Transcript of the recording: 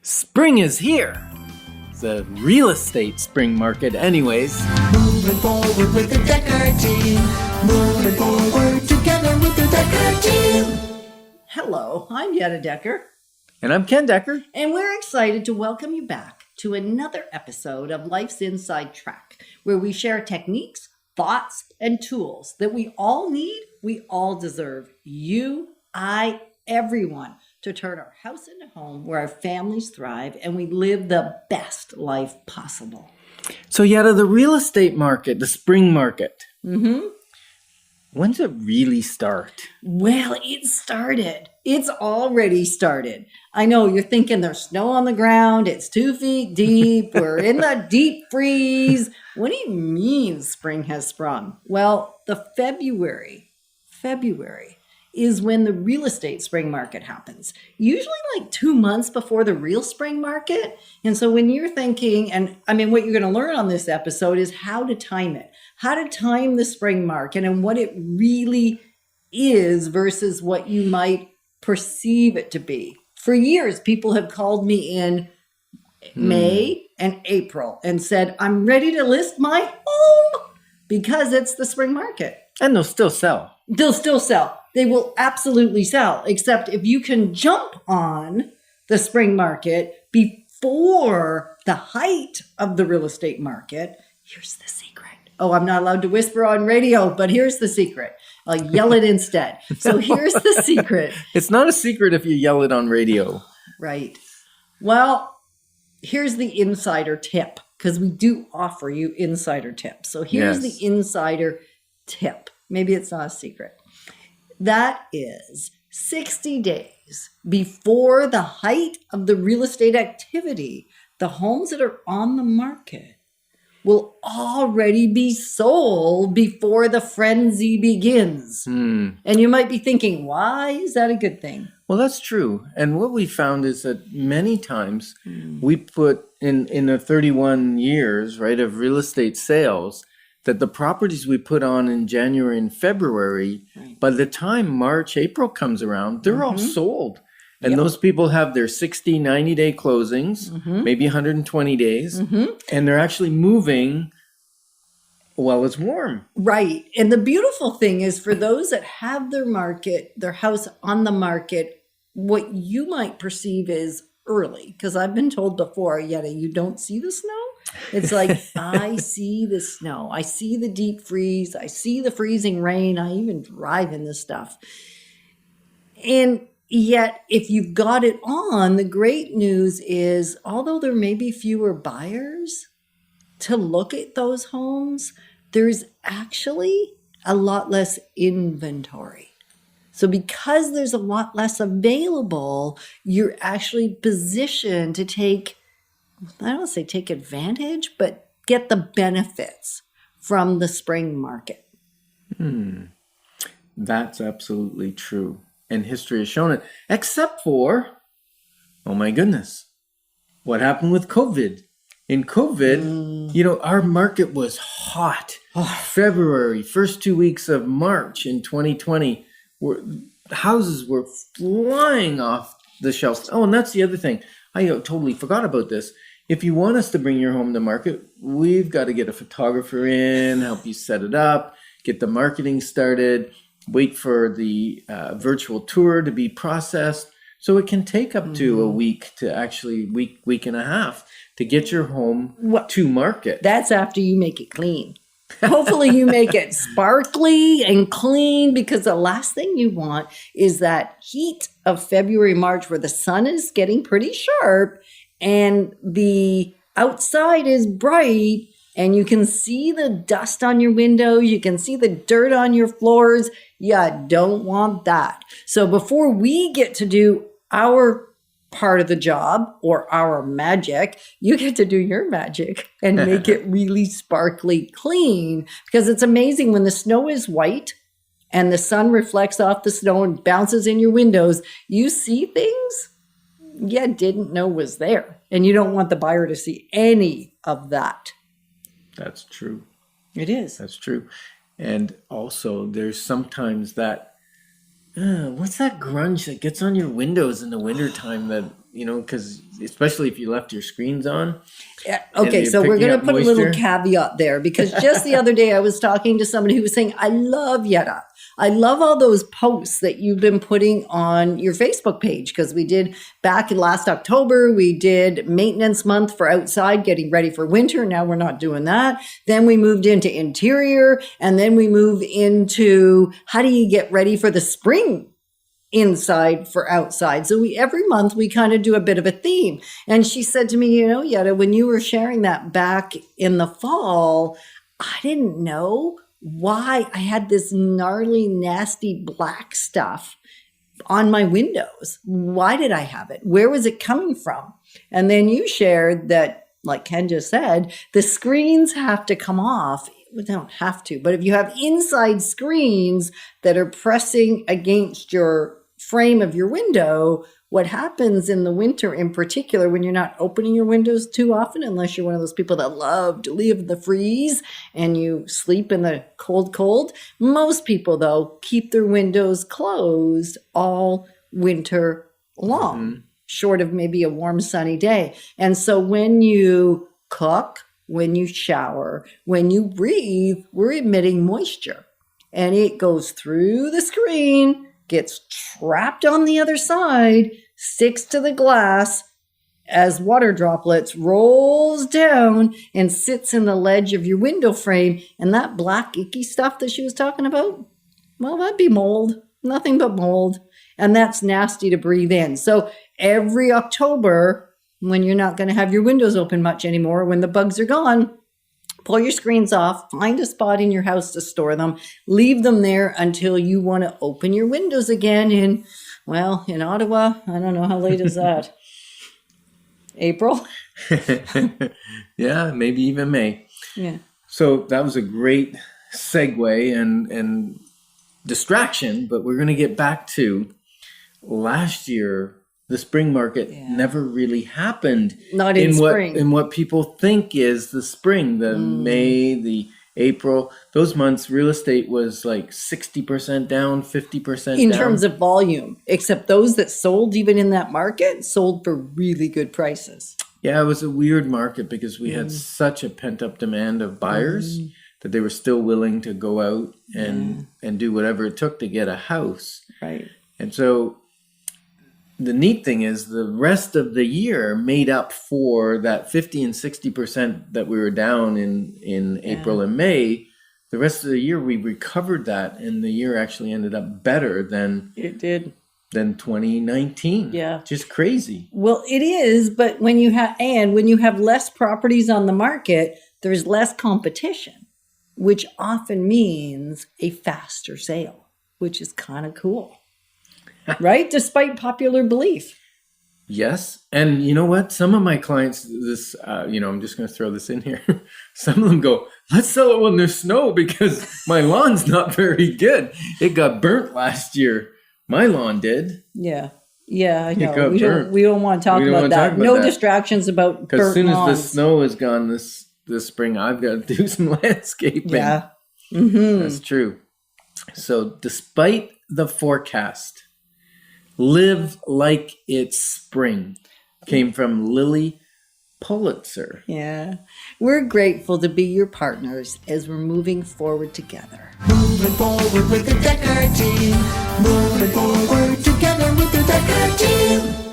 Spring is here. The real estate spring market anyways. Moving forward with the Decker team. Moving forward together with the Decker team. Hello, I'm Yetta Decker. And I'm Ken Decker. And we're excited to welcome you back to another episode of Life's Inside Track, where we share techniques, thoughts, and tools that we all need, we all deserve. You, I, everyone, to turn our house into a home where our families thrive and we live the best life possible. So Yetta, the real estate market, the spring market. When's it really start? Well, it started. It's already started. I know you're thinking there's snow on the ground. It's 2 feet deep. We're in the deep freeze. What do you mean spring has sprung? Well, the February is when the real estate spring market happens. Usually like 2 months before the real spring market. And so when you're thinking, and I mean, what you're going to learn on this episode is how to time it, how to time the spring market and what it really is versus what you might perceive it to be. For years, people have called me in May and April and said, I'm ready to list my home because it's the spring market. And they'll still sell. They'll still sell. They will absolutely sell, except if you can jump on the spring market before the height of the real estate market. Here's the secret. Oh, I'm not allowed to whisper on radio, but here's the secret. I'll yell it instead. So here's the secret. It's not a secret if you yell it on radio. Right. Well, here's the insider tip, because we do offer you insider tips. So here's the insider tip. Maybe it's not a secret. That is 60 days before the height of the real estate activity, the homes that are on the market will already be sold before the frenzy begins. And you might be thinking, why is that a good thing? Well, that's true. And what we found is that many times we put in the 31 years, right, of real estate sales, that the properties we put on in January and February, by the time March, April comes around, they're all sold. And those people have their 60, 90-day closings, maybe 120 days, and they're actually moving while it's warm. Right. And the beautiful thing is for those that have their house on the market, what you might perceive is early. Because I've been told before, Yetta, you don't see the snow? It's like, I see the snow. I see the deep freeze. I see the freezing rain. I even drive in this stuff. And yet, if you've got it on, the great news is, although there may be fewer buyers to look at those homes, there's actually a lot less inventory. So because there's a lot less available, you're actually positioned to take, I don't want to say take advantage, but get the benefits from the spring market. That's absolutely true. And history has shown it, except for, oh my goodness, what happened with COVID? In COVID, our market was hot. February, first 2 weeks of March in 2020, houses were flying off the shelves. Oh, and that's the other thing. I totally forgot about this. If you want us to bring your home to market, we've got to get a photographer in, help you set it up, get the marketing started, wait for the virtual tour to be processed. So it can take up to a week to actually week and a half to get your home to market. That's after you make it clean. Hopefully you make it sparkly and clean, because the last thing you want is that heat of February, March, where the sun is getting pretty sharp and the outside is bright and you can see the dust on your windows, you can see the dirt on your floors. You don't want that. So before we get to do our part of the job or our magic, you get to do your magic and make it really sparkly clean, because it's amazing when the snow is white and the sun reflects off the snow and bounces in your windows, you see things you didn't know was there, and you don't want the buyer to see any of that. That's true. It is. That's true. And also there's sometimes that what's that grunge that gets on your windows in the wintertime that because especially if you left your screens on. Yeah, and okay, you're so we're picking going up to put a little moisture. caveat there because just the other day I was talking to somebody who was saying, I love Yetta. I love all those posts that you've been putting on your Facebook page because we did back in last October, we did maintenance month for outside getting ready for winter. Now we're not doing that. Then we moved into interior and then we move into how do you get ready for the spring inside for outside. So every month we kind of do a bit of a theme. And she said to me, Yetta, when you were sharing that back in the fall, I didn't know why I had this gnarly, nasty black stuff on my windows. Why did I have it? Where was it coming from? And then you shared that, like Ken just said, the screens have to come off. They don't have to, but if you have inside screens that are pressing against your frame of your window, what happens in the winter in particular when you're not opening your windows too often, unless you're one of those people that love to live in the freeze and you sleep in the cold, most people though keep their windows closed all winter long, short of maybe a warm sunny day. And so when you cook, when you shower, when you breathe, we're emitting moisture and it goes through the screen, gets trapped on the other side, sticks to the glass as water droplets, rolls down and sits in the ledge of your window frame. And that black icky stuff that she was talking about, well, that'd be mold, nothing but mold. And that's nasty to breathe in. So every October, when you're not going to have your windows open much anymore, when the bugs are gone, pull your screens off, find a spot in your house to store them, leave them there until you want to open your windows again in Ottawa, I don't know, how late is that? April? Yeah, maybe even May. Yeah. So that was a great segue and distraction, but we're going to get back to last year. The spring market never really happened. Not in spring. In what people think is the spring, the May, the April. Those months, real estate was like 60% down, 50% down. In terms of volume, except those that sold even in that market sold for really good prices. Yeah, it was a weird market because we had such a pent-up demand of buyers that they were still willing to go out and do whatever it took to get a house. Right. And so the neat thing is the rest of the year made up for that 50 and 60% that we were down in April and May. The rest of the year we recovered that, and the year actually ended up better than It did. than 2019. Yeah. Just crazy. Well, it is, but when you have less properties on the market, there's less competition, which often means a faster sale, which is kind of cool. Right? Despite popular belief. Yes. And you know what? Some of my clients, I'm just going to throw this in here. Some of them go, let's sell it when there's snow because my lawn's not very good. It got burnt last year. My lawn did. Yeah. Yeah, I know. got burnt. We don't want to talk about that. No distractions about burnt Because as soon lawns. as the snow is gone this spring, I've got to do some landscaping. Yeah. That's true. So despite the forecast, live like it's spring came from Lily Pulitzer. Yeah. We're grateful to be your partners as we're moving forward together. Moving forward with the Decker team. Moving forward together with the Decker team.